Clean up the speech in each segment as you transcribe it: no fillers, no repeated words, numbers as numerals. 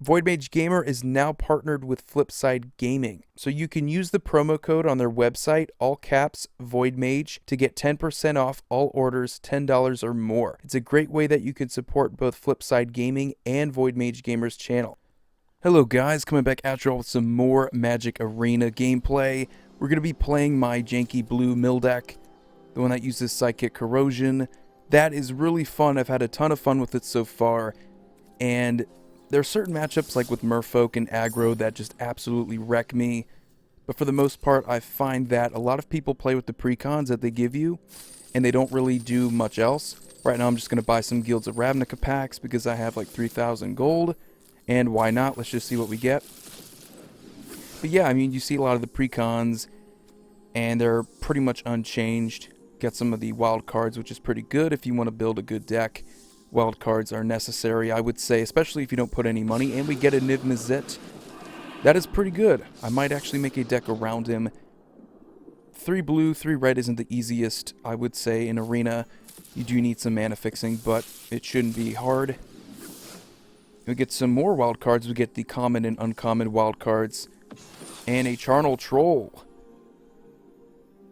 Void Mage Gamer is now partnered with Flipside Gaming, so you can use the promo code on their website, all caps Void Mage, to get 10% off all orders $10 or more. It's a great way that you can support both Flipside Gaming and Void Mage Gamer's channel. Hello guys, coming back at you with some more Magic Arena gameplay. We're going to be playing my janky blue mill deck, the one that uses Psychic Corrosion. That is really fun. I've had a ton of fun with it so far, and there are certain matchups like with Merfolk and Aggro that just absolutely wreck me, but for the most part I find that a lot of people play with the precons that they give you, and they don't really do much else. Right now I'm just going to buy some Guilds of Ravnica packs because I have like 3,000 gold, and why not? Let's just see what we get. But yeah, I mean, you see a lot of the precons, and they're pretty much unchanged. Get some of the wild cards, which is pretty good if you want to build a good deck. Wild cards are necessary, I would say, especially if you don't put any money. And we get a Niv Mizzet. That is pretty good. I might actually make a deck around him. 3 blue, 3 red isn't the easiest, I would say, in Arena. You do need some mana fixing, but it shouldn't be hard. We get some more wild cards. We get the common and uncommon wild cards. And a Charnel Troll.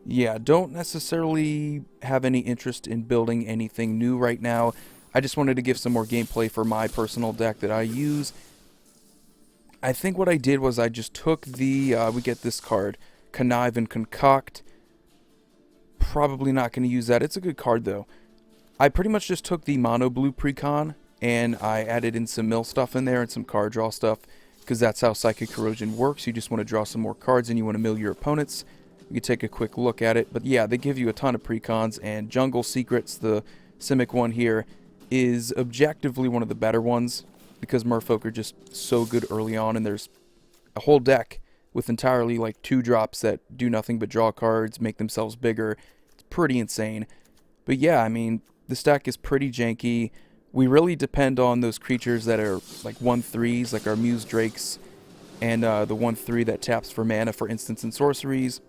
Yeah, don't necessarily have any interest in building anything new right now. I just wanted to give some more gameplay for my personal deck that I use. I think what I did was I just took the, we get this card, Connive and Concoct. Probably not going to use that. It's a good card though. I pretty much just took the mono blue precon and I added in some mill stuff in there and some card draw stuff, because that's how Psychic Corrosion works. You just want to draw some more cards and you want to mill your opponents. You can take a quick look at it. But yeah, they give you a ton of precons, and Jungle Secrets, the Simic one here, is objectively one of the better ones, because Merfolk are just so good early on, and there's a whole deck with entirely like 2 drops that do nothing but draw cards, make themselves bigger. It's pretty insane. But yeah, I mean, this deck is pretty janky. We really depend on those creatures that are like 1/3s, like our Muse Drakes, and the 1/3 that taps for mana for instants and sorceries.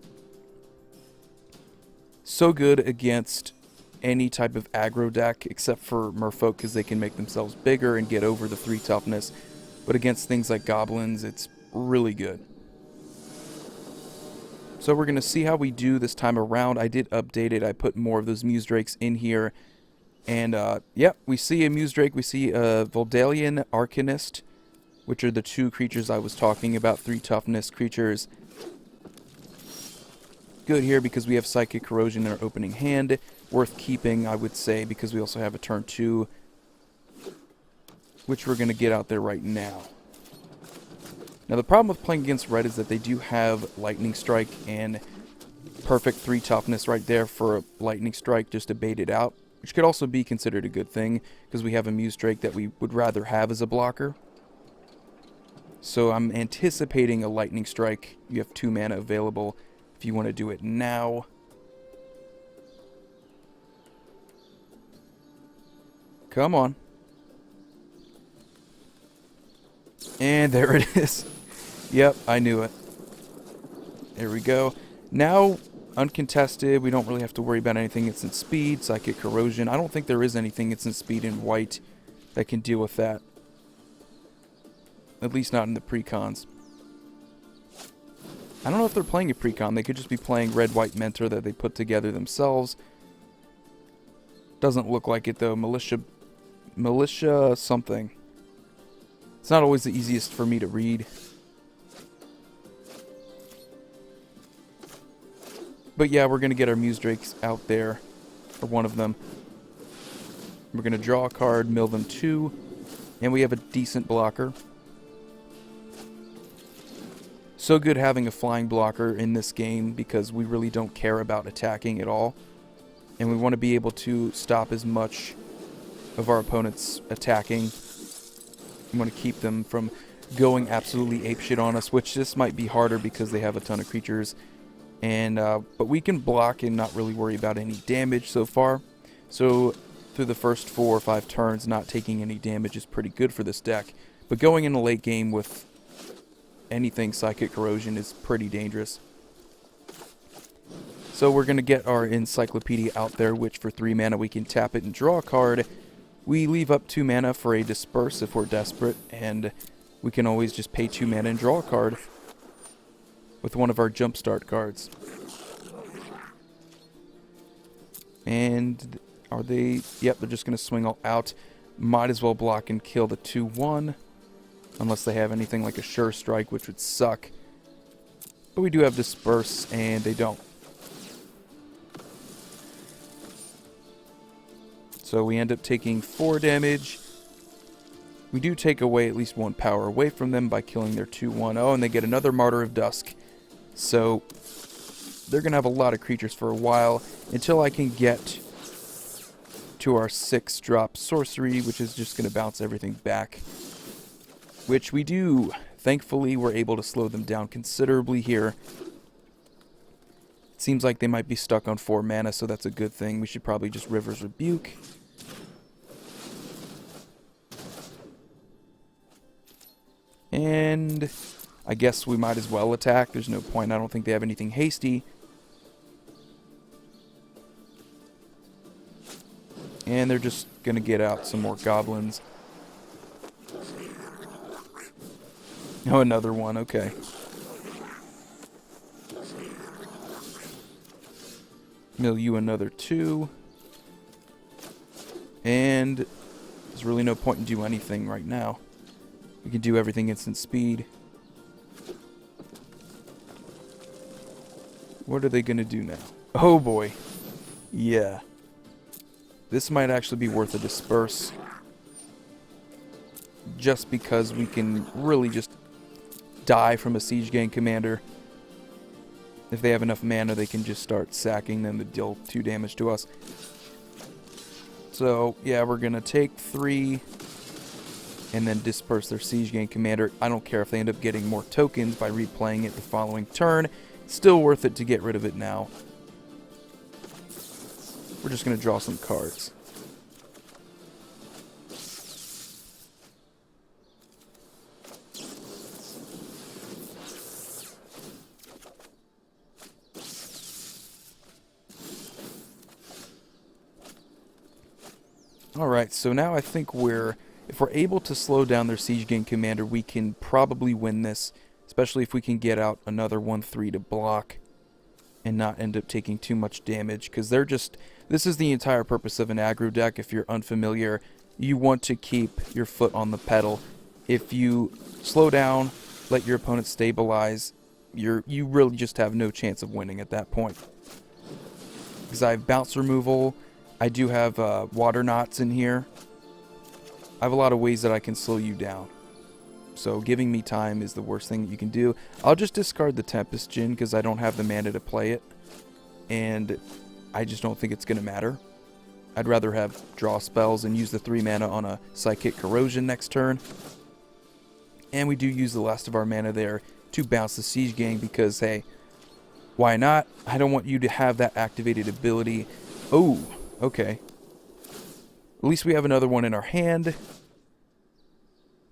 So good against any type of aggro deck, except for Merfolk, because they can make themselves bigger and get over the 3 toughness. But against things like goblins, it's really good. So we're going to see how we do this time around. I did update it. I put more of those Muse Drakes in here. And, yeah, we see a Muse Drake. We see a Voldalian Arcanist, which are the 2 creatures I was talking about, 3 toughness creatures. Good here because we have Psychic Corrosion in our opening hand. Worth keeping, I would say, because we also have a turn 2, which we're going to get out there right now. Now, the problem with playing against red is that they do have Lightning Strike and perfect 3 toughness right there for a Lightning Strike just to bait it out, which could also be considered a good thing because we have a Muse Drake that we would rather have as a blocker. So I'm anticipating a Lightning Strike. You have 2 mana available if you want to do it now. Come on. And there it is. Yep, I knew it. There we go. Now, uncontested. We don't really have to worry about anything. It's in speed, Psychic Corrosion. I don't think there is anything it's in speed in white that can deal with that. At least not in the precons. I don't know if they're playing a precon. They could just be playing red-white mentor that they put together themselves. Doesn't look like it though. Militia something. It's not always the easiest for me to read. But yeah, we're going to get our Muse Drakes out there. Or one of them. We're going to draw a card, mill them 2. And we have a decent blocker. So good having a flying blocker in this game because we really don't care about attacking at all. And we want to be able to stop as much of our opponents attacking. We want to keep them from going absolutely apeshit on us, which this might be harder because they have a ton of creatures. And but we can block and not really worry about any damage so far. So through the first 4 or 5 turns, not taking any damage is pretty good for this deck. But going in a late game with anything Psychic Corrosion is pretty dangerous. So we're going to get our Encyclopedia out there, which for 3 mana we can tap it and draw a card. We leave up 2 mana for a Disperse if we're desperate, and we can always just pay 2 mana and draw a card with one of our jumpstart cards. And are they... Yep, they're just going to swing all out. Might as well block and kill the 2/1. Unless they have anything like a Sure Strike, which would suck. But we do have Disperse, and they don't. So we end up taking 4 damage. We do take away at least 1 power away from them by killing their 2/1. Oh, and they get another Martyr of Dusk. So they're going to have a lot of creatures for a while until I can get to our 6-drop sorcery, which is just going to bounce everything back. Which we do. Thankfully, we're able to slow them down considerably here. It seems like they might be stuck on 4 mana, so that's a good thing. We should probably just River's Rebuke. And I guess we might as well attack. There's no point. I don't think they have anything hasty. And they're just going to get out some more goblins. Oh, another one. Okay. Mill you another 2. And there's really no point in doing anything right now. We can do everything instant speed. What are they going to do now? Oh boy. Yeah. This might actually be worth a Disperse. Just because we can really just die from a Siege Gang commander. If they have enough mana, they can just start sacking them to deal 2 damage to us. So, yeah, we're going to take 3 and then disperse their Siege Gang commander. I don't care if they end up getting more tokens by replaying it the following turn. Still worth it to get rid of it now. We're just going to draw some cards. Alright, so now I think if we're able to slow down their Siege Gang commander, we can probably win this. Especially if we can get out another 1/3 to block and not end up taking too much damage. Because they're just... This is the entire purpose of an aggro deck. If you're unfamiliar, you want to keep your foot on the pedal. If you slow down, let your opponent stabilize, you really just have no chance of winning at that point. Because I have bounce removal. I do have water knots in here. I have a lot of ways that I can slow you down. So giving me time is the worst thing that you can do. I'll just discard the Tempest Djinn because I don't have the mana to play it. And I just don't think it's going to matter. I'd rather have draw spells and use the 3 mana on a Psychic Corrosion next turn. And we do use the last of our mana there to bounce the Siege Gang because, hey, why not? I don't want you to have that activated ability. Oh, okay. At least we have another one in our hand.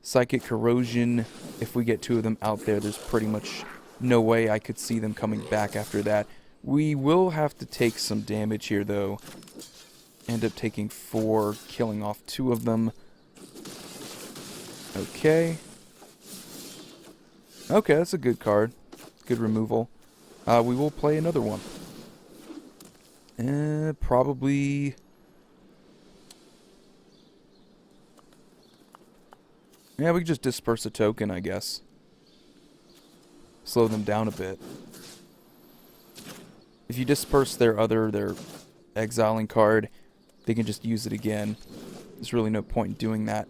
Psychic Corrosion, if we get 2 of them out there, there's pretty much no way I could see them coming back after that. We will have to take some damage here, though. End up taking 4, killing off 2 of them. Okay. Okay, that's a good card. Good removal. We will play another one. Probably... Yeah, we could just disperse a token, I guess. Slow them down a bit. If you disperse their exiling card, they can just use it again. There's really no point in doing that.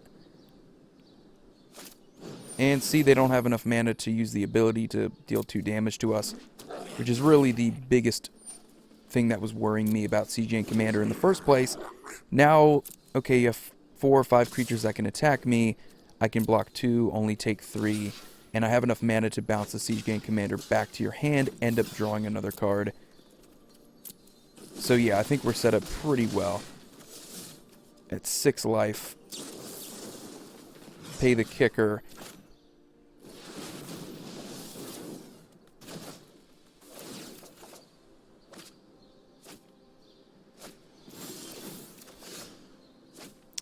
And see, they don't have enough mana to use the ability to deal 2 damage to us, which is really the biggest thing that was worrying me about Siege Gang Commander in the first place. Now, okay, you have 4 or 5 creatures that can attack me. I can block 2, only take 3, and I have enough mana to bounce the Siege Gang Commander back to your hand, end up drawing another card. So yeah, I think we're set up pretty well. At 6 life. Pay the kicker.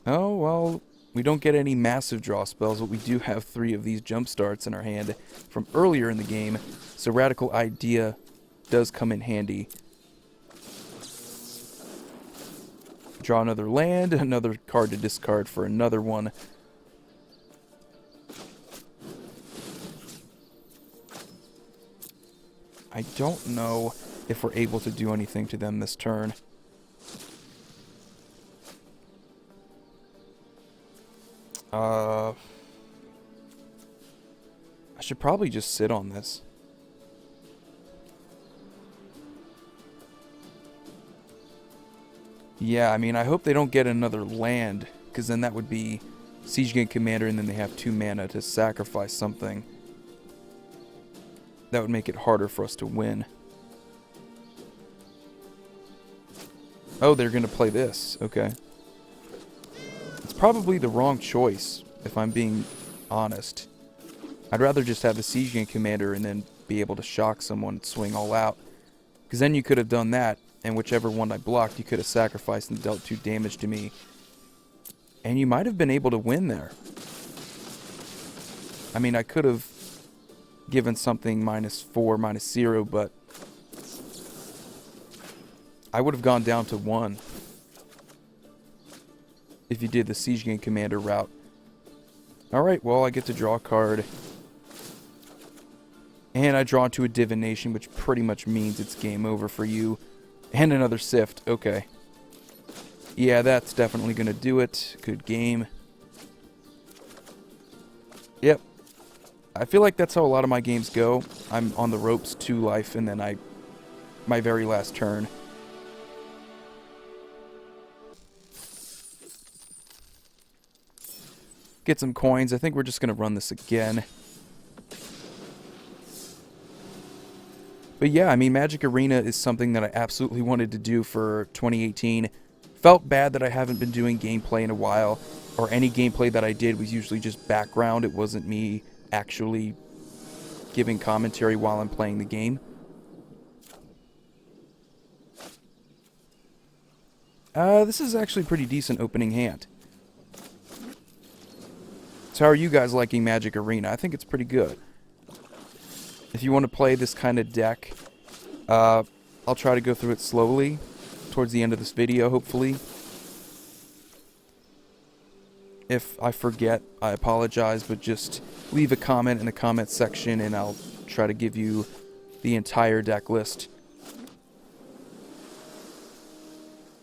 Oh, well, We don't get any massive draw spells, but we do have 3 of these jump starts in our hand from earlier in the game, so Radical Idea does come in handy. Draw another land, another card to discard for another one. I don't know if we're able to do anything to them this turn. I should probably just sit on this. Yeah, I mean, I hope they don't get another land, because then that would be Siege Gang Commander, and then they have 2 mana to sacrifice something. That would make it harder for us to win. Oh, they're going to play this. Okay. It's probably the wrong choice, if I'm being honest. I'd rather just have the Siege Gang Commander and then be able to shock someone and swing all out. Because then you could have done that, and whichever one I blocked, you could have sacrificed and dealt 2 damage to me. And you might have been able to win there. I mean, I could have given something -4, -0, but I would have gone down to 1 if you did the Siege Gang Commander route. Alright, well, I get to draw a card. And I draw into a Divination, which pretty much means it's game over for you. And another Sift, okay. Yeah, that's definitely going to do it. Good game. Yep. I feel like that's how a lot of my games go. I'm on the ropes 2 life, and then my very last turn. Get some coins. I think we're just going to run this again. But yeah, I mean, Magic Arena is something that I absolutely wanted to do for 2018. Felt bad that I haven't been doing gameplay in a while, or any gameplay that I did was usually just background. It wasn't me actually giving commentary while I'm playing the game. This is actually a pretty decent opening hand. So how are you guys liking Magic Arena? I think it's pretty good. If you want to play this kind of deck, I'll try to go through it slowly towards the end of this video, hopefully. If I forget, I apologize, but just leave a comment in the comment section and I'll try to give you the entire deck list.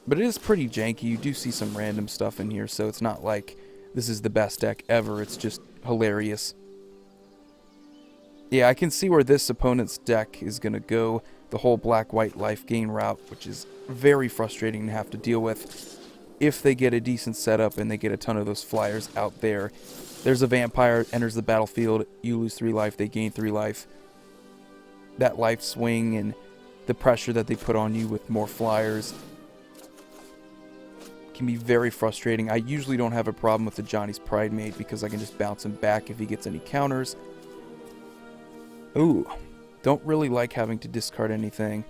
But it is pretty janky. You do see some random stuff in here, so it's not like this is the best deck ever. It's just hilarious. Yeah, I can see where this opponent's deck is going to go, the whole black-white life gain route, which is very frustrating to have to deal with. If they get a decent setup and they get a ton of those flyers out there, there's a vampire, enters the battlefield, you lose 3 life, they gain 3 life. That life swing and the pressure that they put on you with more flyers can be very frustrating. I usually don't have a problem with the Johnny's Pride Mate because I can just bounce him back if he gets any counters. Ooh, don't really like having to discard anything.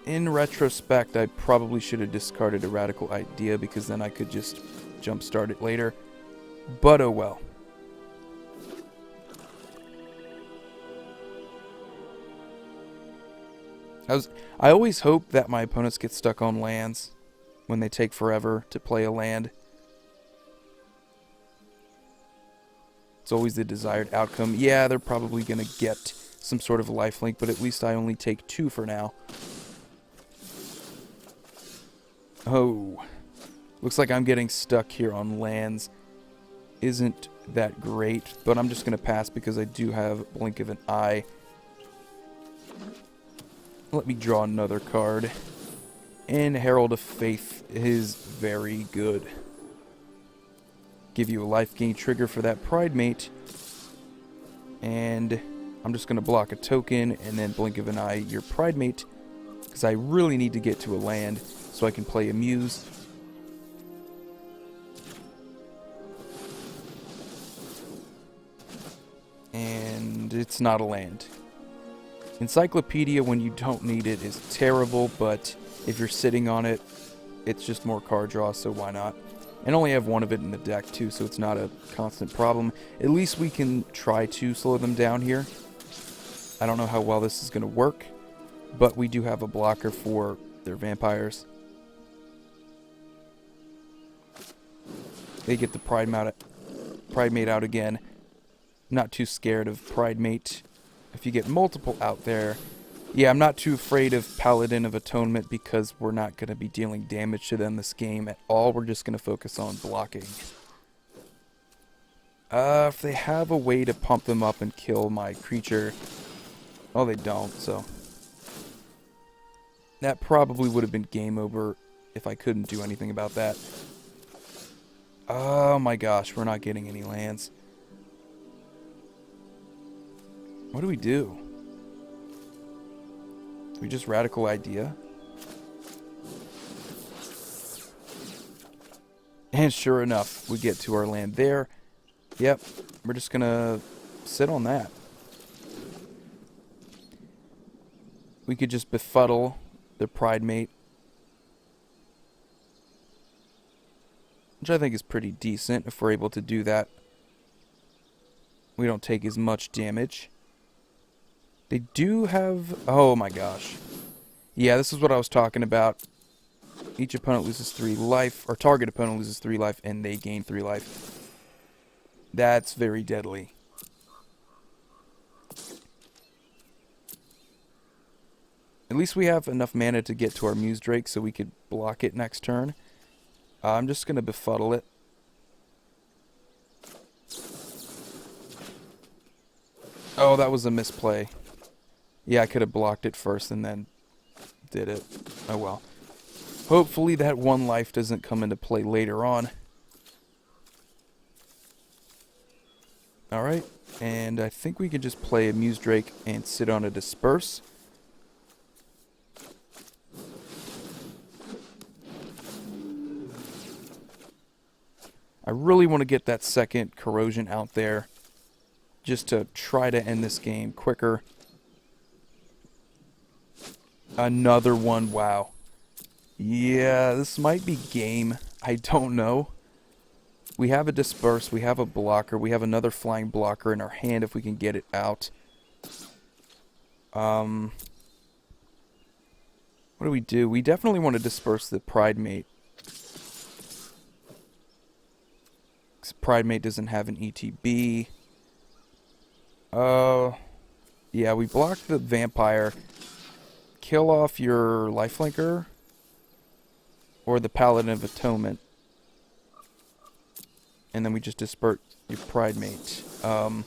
In retrospect, I probably should have discarded a Radical Idea because then I could just jumpstart it later. But oh well. I always hope that my opponents get stuck on lands when they take forever to play a land. It's always the desired outcome. Yeah, they're probably going to get some sort of lifelink, but at least I only take 2 for now. Oh, looks like I'm getting stuck here on lands. Isn't that great, but I'm just going to pass because I do have Blink of an Eye. Let me draw another card. And Herald of Faith is very good. Give you a life gain trigger for that Pride Mate. And I'm just going to block a token and then Blink of an Eye your Pride Mate, because I really need to get to a land so I can play a Muse. And it's not a land. Encyclopedia, when you don't need it, is terrible, but if you're sitting on it, it's just more card draw, so why not? And only have one of it in the deck too, so it's not a constant problem. At least we can try to slow them down here. I don't know how well this is going to work, but we do have a blocker for their vampires. They get the Pride Mate out again. Not too scared of Pride Mate. If you get multiple out there, yeah, I'm not too afraid of Paladin of Atonement because we're not going to be dealing damage to them this game at all. We're just going to focus on blocking. If they have a way to pump them up and kill my creature... Oh, they don't, so... That probably would have been game over if I couldn't do anything about that. Oh my gosh, we're not getting any lands. What do we do? Do we just Radical Idea? And sure enough, we get to our land there. Yep, we're just gonna sit on that. We could just befuddle the Pride Mate, which I think is pretty decent if we're able to do that. We don't take as much damage. They do have... Oh my gosh. Yeah, this is what I was talking about. Each opponent loses 3 life, or target opponent loses 3 life, and they gain 3 life. That's very deadly. At least we have enough mana to get to our Muse Drake so we could block it next turn. I'm just going to befuddle it. Oh, that was a misplay. Yeah, I could have blocked it first and then did it. Oh well. Hopefully that 1 life doesn't come into play later on. Alright, and I think we can just play a Muse Drake and sit on a Disperse. I really want to get that second Corrosion out there just to try to end this game quicker. Another one, wow. Yeah, this might be game. I don't know. We have a Disperse, we have a blocker, we have another flying blocker in our hand if we can get it out. What do we do? We definitely want to Disperse the Pride Mate. Pride Mate doesn't have an ETB. Yeah, we block the Vampire. Kill off your Lifelinker. Or the Paladin of Atonement. And then we just disperse your Pride Mate. How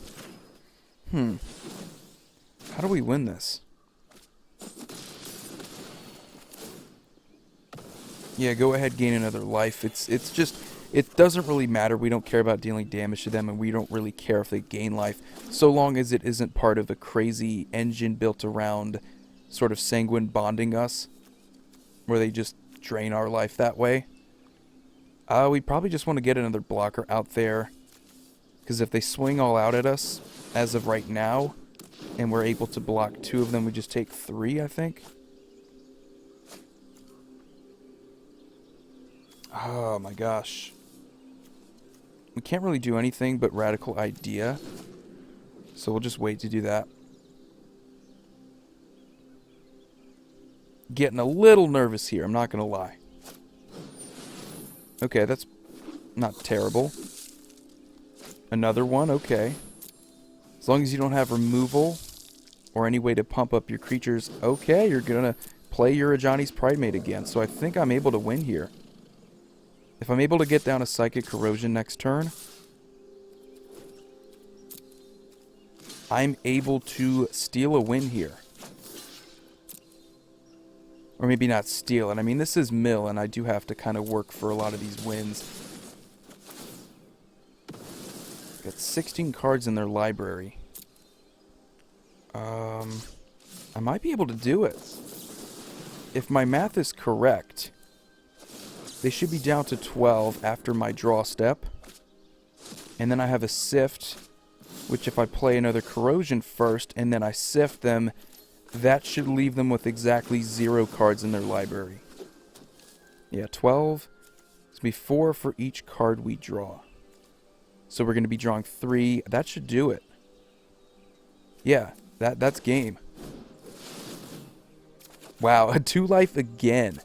do we win this? Yeah, go ahead, gain another life. It's just... It doesn't really matter. We don't care about dealing damage to them, and we don't really care if they gain life, so long as it isn't part of a crazy engine built around sort of sanguine bonding us, where they just drain our life that way. We probably just want to get another blocker out there, because if they swing all out at us, as of right now, and we're able to block 2 of them, we just take 3, I think. Oh my gosh. We can't really do anything but Radical Idea, so we'll just wait to do that. Getting a little nervous here, I'm not going to lie. Okay, that's not terrible. Another one, okay. As long as you don't have removal or any way to pump up your creatures, okay, you're going to play your Ajani's Pride Mate again, so I think I'm able to win here. If I'm able to get down a Psychic Corrosion next turn, I'm able to steal a win here. Or maybe not steal it. I mean, this is mill, and I do have to kind of work for a lot of these wins. Got 16 cards in their library. I might be able to do it. If my math is correct... They should be down to 12 after my draw step. And then I have a Sift, which if I play another Corrosion first and then I Sift them, that should leave them with exactly 0 cards in their library. Yeah, 12, It's going to be 4 for each card we draw. So we're going to be drawing 3. That should do it. Yeah, that's game. Wow, a 2 life again.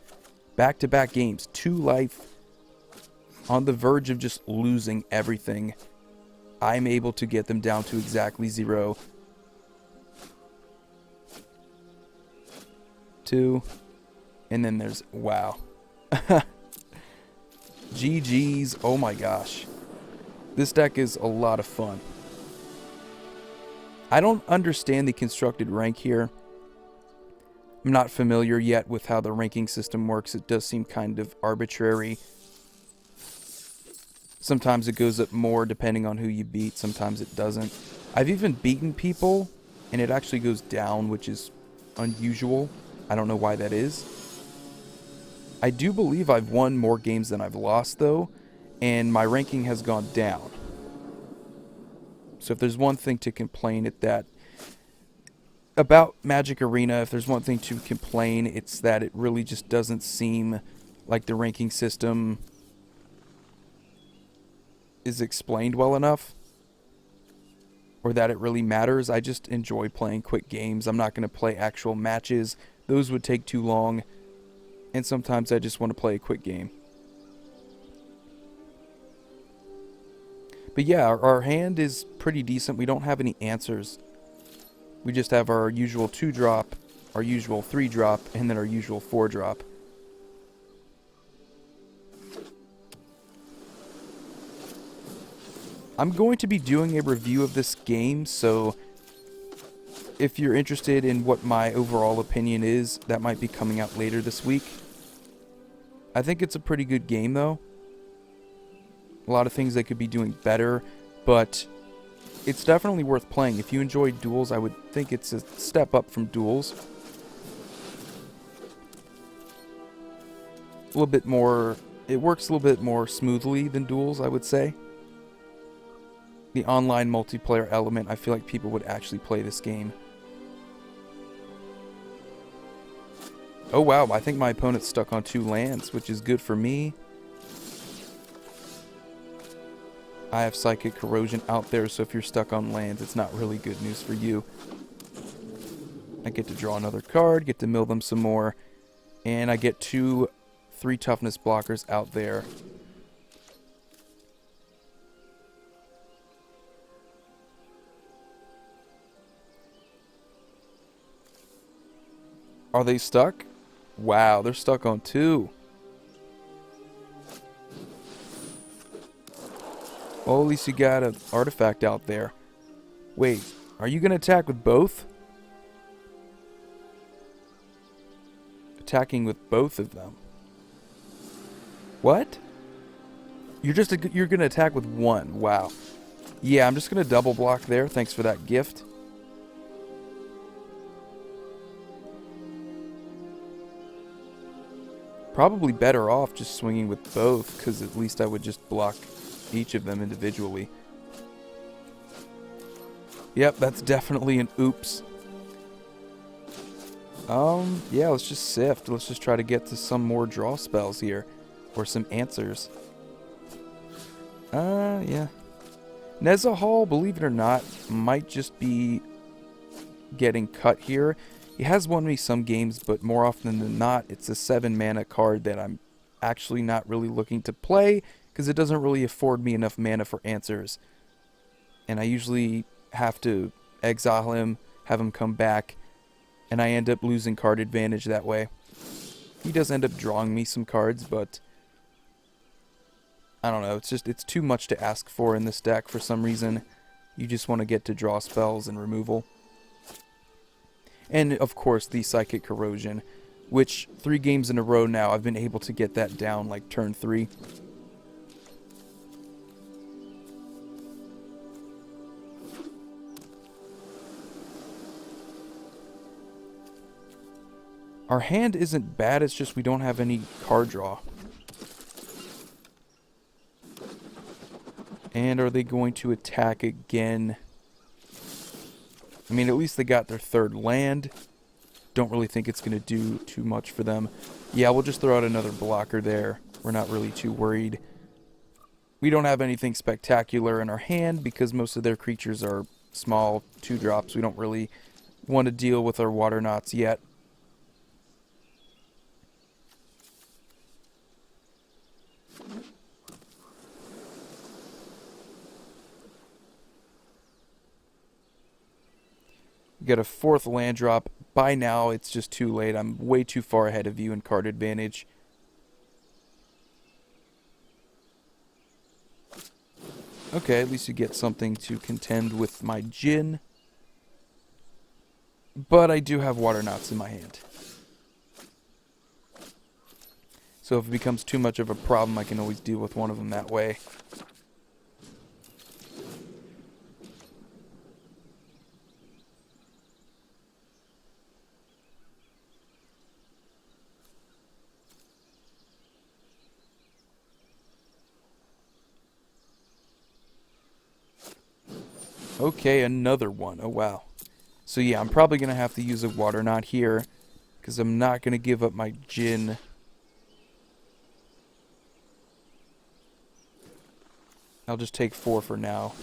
Back-to-back games. 2 life. On the verge of just losing everything. I'm able to get them down to exactly 0. 2. And then there's... Wow. GG's. Oh my gosh. This deck is a lot of fun. I don't understand the constructed rank here. I'm not familiar yet with how the ranking system works. It does seem kind of arbitrary. Sometimes it goes up more depending on who you beat. Sometimes it doesn't. I've even beaten people and it actually goes down, which is unusual. I don't know why that is. I do believe I've won more games than I've lost, though, and my ranking has gone down. So if there's one thing to complain about Magic Arena, if there's one thing to complain, it's that it really just doesn't seem like the ranking system is explained well enough, or that it really matters. I just enjoy playing quick games. I'm not going to play actual matches. Those would take too long. And sometimes I just want to play a quick game. But yeah, our hand is pretty decent. We don't have any answers. We just have our usual 2-drop, our usual 3-drop, and then our usual 4-drop. I'm going to be doing a review of this game, so if you're interested in what my overall opinion is, that might be coming out later this week. I think it's a pretty good game, though. A lot of things they could be doing better, but it's definitely worth playing. If you enjoy duels, I would think it's a step up from duels. A little bit more, it works a little bit more smoothly than duels, I would say. The online multiplayer element, I feel like people would actually play this game. Oh wow, I think my opponent's stuck on 2 lands, which is good for me. I have Psychic Corrosion out there, so if you're stuck on lands, it's not really good news for you. I get to draw another card, get to mill them some more, and I get 2 3 toughness blockers out there. Are they stuck? Wow, they're stuck on 2. Well, at least you got an artifact out there. Wait, are you going to attack with both? Attacking with both of them. What? You're going to attack with 1. Wow. Yeah, I'm just going to double block there. Thanks for that gift. Probably better off just swinging with both, because at least I would just block each of them individually. Yep, that's definitely an oops. Yeah, let's just sift. Let's just try to get to some more draw spells here. Or some answers. Yeah. Nezahal, believe it or not, might just be getting cut here. He has won me some games, but more often than not, it's a 7 mana card that I'm actually not really looking to play, because it doesn't really afford me enough mana for answers. And I usually have to exile him, have him come back, and I end up losing card advantage that way. He does end up drawing me some cards, but I don't know, it's too much to ask for in this deck for some reason. You just want to get to draw spells and removal. And, of course, the Psychic Corrosion, which 3 games in a row now, I've been able to get that down, like, turn 3. Our hand isn't bad, it's just we don't have any card draw. And are they going to attack again? I mean, at least they got their 3rd land. Don't really think it's going to do too much for them. Yeah, we'll just throw out another blocker there. we're not really too worried. We don't have anything spectacular in our hand because most of their creatures are small 2-drops. We don't really want to deal with our water knots yet. We got a 4th land drop. By now, it's just too late. I'm way too far ahead of you in card advantage. Okay, at least you get something to contend with my Djinn. But I do have water knots in my hand. So if it becomes too much of a problem, I can always deal with one of them that way. Okay, another one. Oh, wow. So yeah, I'm probably going to have to use a water knot here, because I'm not going to give up my Djinn. I'll just take 4 for now.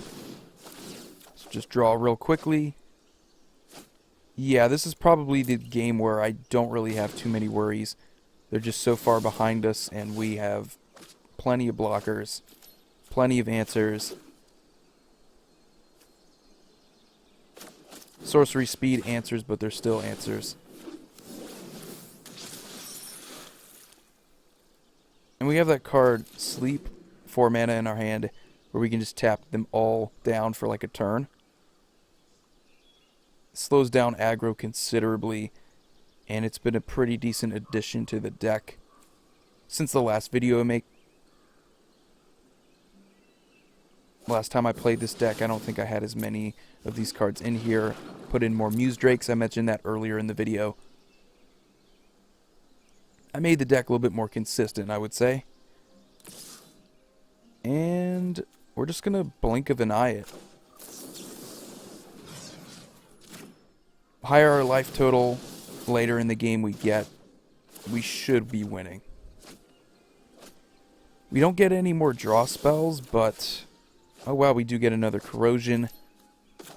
So just draw real quickly. Yeah, this is probably the game where I don't really have too many worries. They're just so far behind us, and we have plenty of blockers, plenty of answers. Sorcery speed answers, but they're still answers. And we have that card, Sleep, 4 mana in our hand, where we can just tap them all down for like a turn. Slows down aggro considerably, and it's been a pretty decent addition to the deck since the last video I make. Last time I played this deck, I don't think I had as many of these cards in here. Put in more Muse Drakes, I mentioned that earlier in the video. I made the deck a little bit more consistent, I would say. And we're just going to blink of an eye it. Higher our life total later in the game we get, we should be winning. We don't get any more draw spells, but oh wow, we do get another Corrosion.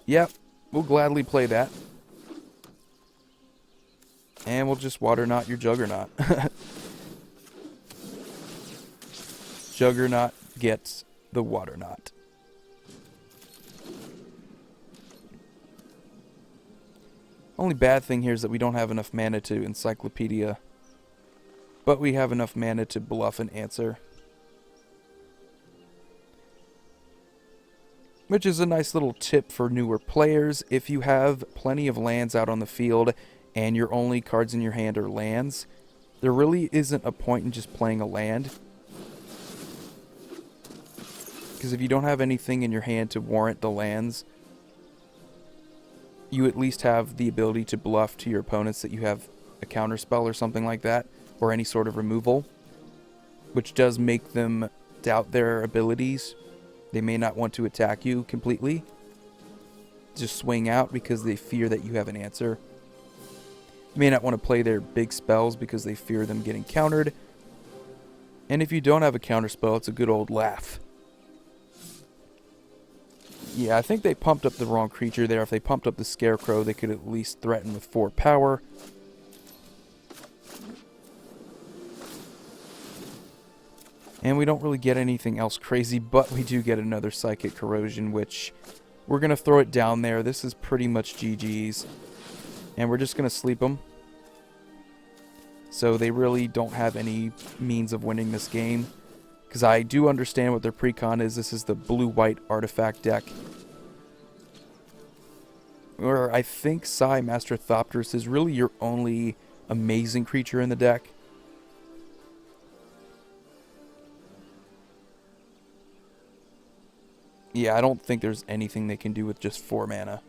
Yep, we'll gladly play that. And we'll just water knot your Juggernaut. Juggernaut gets the water knot. Only bad thing here is that we don't have enough mana to Encyclopedia. But we have enough mana to bluff and answer. Which is a nice little tip for newer players. If you have plenty of lands out on the field and your only cards in your hand are lands, there really isn't a point in just playing a land. Because if you don't have anything in your hand to warrant the lands, you at least have the ability to bluff to your opponents that you have a counter spell or something like that, or any sort of removal, which does make them doubt their abilities. They may not want to attack you completely, just swing out because they fear that you have an answer. You may not want to play their big spells because they fear them getting countered. And if you don't have a counter spell, it's a good old laugh. Yeah, I think they pumped up the wrong creature there. If they pumped up the Scarecrow, they could at least threaten with 4 power. And we don't really get anything else crazy, but we do get another Psychic Corrosion, which we're going to throw it down there. This is pretty much GG's. And we're just going to sleep them. So they really don't have any means of winning this game. Because I do understand what their precon is. This is the blue-white artifact deck. Where I think Psy Master Thopterus is really your only amazing creature in the deck. Yeah, I don't think there's anything they can do with just 4 mana.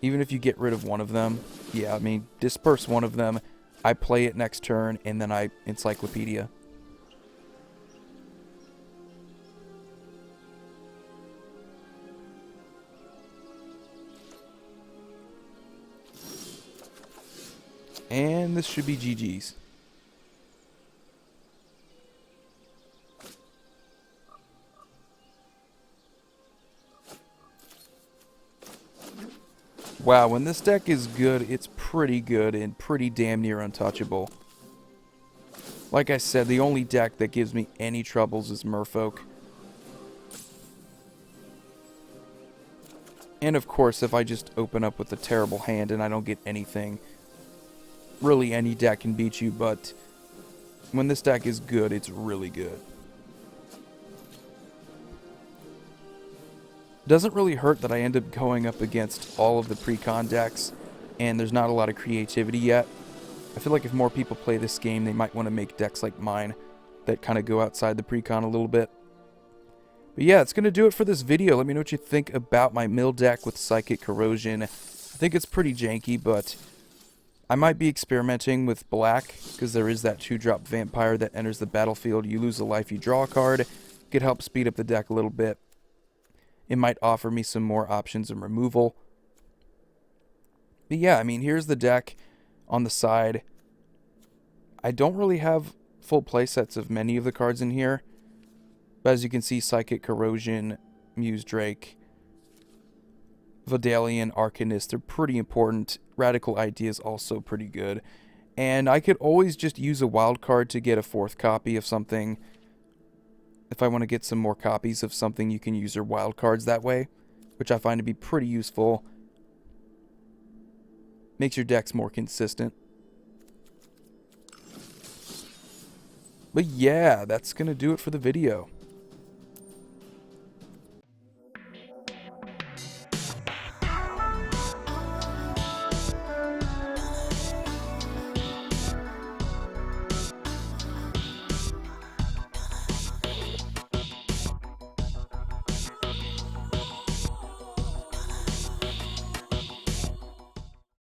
Even if you get rid of one of them. Yeah, I mean, disperse one of them. I play it next turn, and then I Encyclopedia. And this should be GG's. Wow, when this deck is good, it's pretty good and pretty damn near untouchable. Like I said, the only deck that gives me any troubles is Merfolk. And of course, if I just open up with a terrible hand and I don't get anything, really any deck can beat you, but when this deck is good, it's really good. Doesn't really hurt that I end up going up against all of the pre-con decks, and there's not a lot of creativity yet. I feel like if more people play this game, they might want to make decks like mine that kind of go outside the pre-con a little bit. But yeah, it's going to do it for this video. Let me know what you think about my mill deck with Psychic Corrosion. I think it's pretty janky, but I might be experimenting with black, because there is that 2-drop vampire that enters the battlefield. You lose a life, you draw a card. Could help speed up the deck a little bit. It might offer me some more options of removal. But yeah, I mean, here's the deck on the side. I don't really have full playsets of many of the cards in here. But as you can see, Psychic Corrosion, Muse Drake, Vidalian, Arcanist, they're pretty important. Radical Ideas also pretty good. And I could always just use a wild card to get a 4th copy of something. If I want to get some more copies of something, you can use your wild cards that way, which I find to be pretty useful. Makes your decks more consistent. But yeah, that's going to do it for the video.